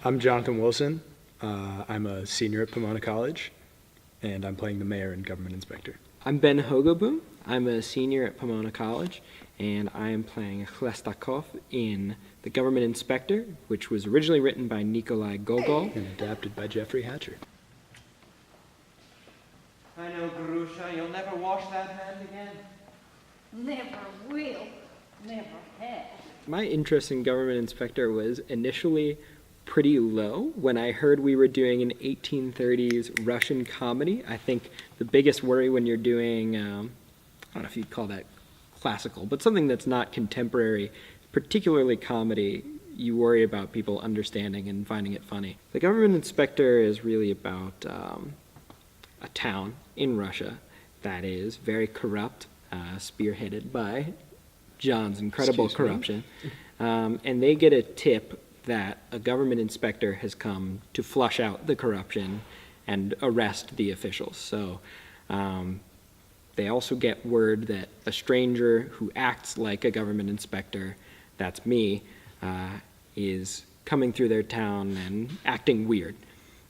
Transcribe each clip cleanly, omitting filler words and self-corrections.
I'm Jonathan Wilson. I'm a senior at Pomona College, and I'm playing the mayor and government inspector. I'm Ben Hogoboom. I'm a senior at Pomona College, and I am playing Chlestakov in The Government Inspector, which was originally written by Nikolai Gogol And adapted by Jeffrey Hatcher. I know, Grusha, you'll never wash that hand again. Never will. Never have. My interest in Government Inspector was initially pretty low. When I heard we were doing an 1830s Russian comedy, I think the biggest worry when you're doing, I don't know if you'd call that classical, but something that's not contemporary, particularly comedy, you worry about people understanding and finding it funny. The Government Inspector is really about a town in Russia that is very corrupt, spearheaded by John's incredible corruption. And they get a tip that a government inspector has come to flush out the corruption and arrest the officials. So they also get word that a stranger who acts like a government inspector, that's me, is coming through their town and acting weird.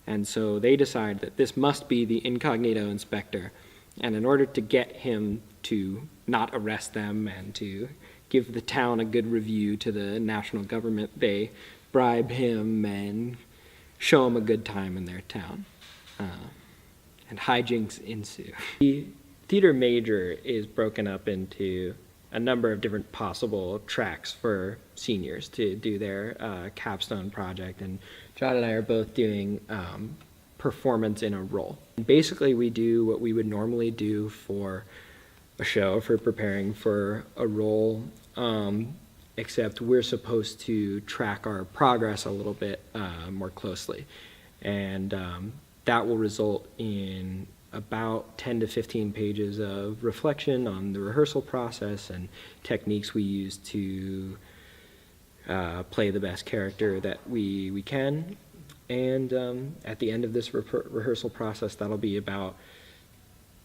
And so they decide that this must be the incognito inspector. And in order to get him to not arrest them and to give the town a good review to the national government, they bribe him and show him a good time in their town. And hijinks ensue. The theater major is broken up into a number of different possible tracks for seniors to do their capstone project, and John and I are both doing performance in a role. And basically we do what we would normally do for a show, for preparing for a role, except we're supposed to track our progress a little bit more closely. And that will result in about 10 to 15 pages of reflection on the rehearsal process and techniques we use to play the best character that we can. And at the end of this rehearsal process, that'll be about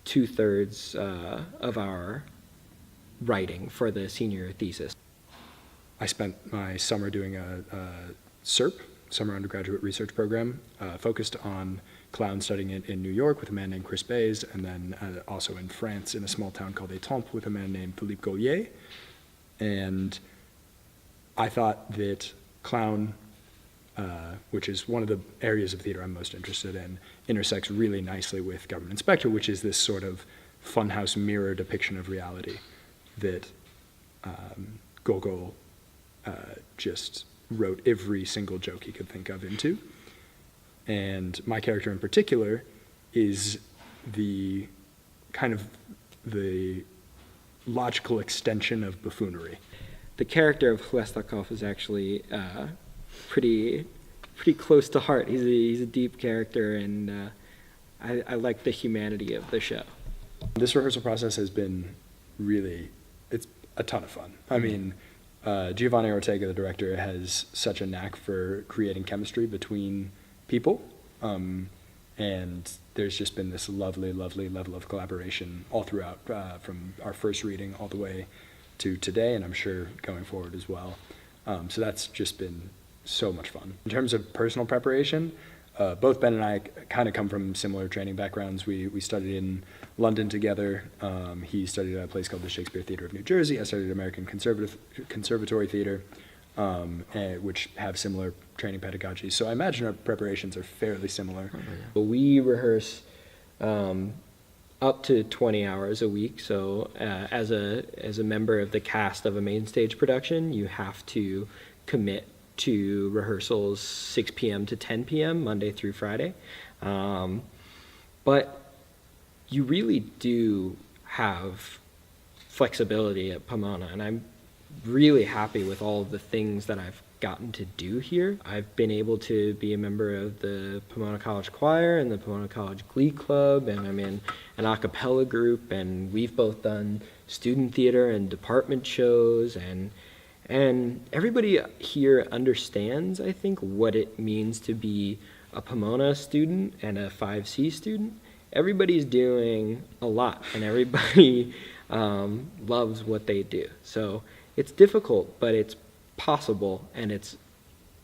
2/3 of our writing for the senior thesis. I spent my summer doing a SERP, Summer Undergraduate Research Program, focused on clown studying in New York with a man named Chris Bays, and then also in France in a small town called Étampes with a man named Philippe Gaulier. And I thought that clown, which is one of the areas of theater I'm most interested in, intersects really nicely with Government Inspector, which is this sort of funhouse mirror depiction of reality that Gogol just wrote every single joke he could think of into. And my character in particular is the kind of the logical extension of buffoonery. The character of Chlestakov is actually pretty close to heart. He's a deep character, and I like the humanity of the show. This rehearsal process has been it's a ton of fun. I mean, Giovanni Ortega, the director, has such a knack for creating chemistry between people, and there's just been this lovely level of collaboration all throughout, from our first reading all the way to today, and I'm sure going forward as well. So that's just been so much fun. In terms of personal preparation, both Ben and I kind of come from similar training backgrounds. We studied in London together. He studied at a place called the Shakespeare Theatre of New Jersey. I studied American Conservatory Theatre, which have similar training pedagogies. So I imagine our preparations are fairly similar. We rehearse up to 20 hours a week. So as a member of the cast of a main stage production, you have to commit to rehearsals 6 p.m. to 10 p.m. Monday through Friday. But you really do have flexibility at Pomona, and I'm really happy with all of the things that I've gotten to do here. I've been able to be a member of the Pomona College Choir and the Pomona College Glee Club, and I'm in an a cappella group, and we've both done student theater and department shows, and everybody here understands, I think, what it means to be a Pomona student and a 5C student. Everybody's doing a lot, and everybody loves what they do. So it's difficult, but it's possible, and it's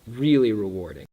really rewarding.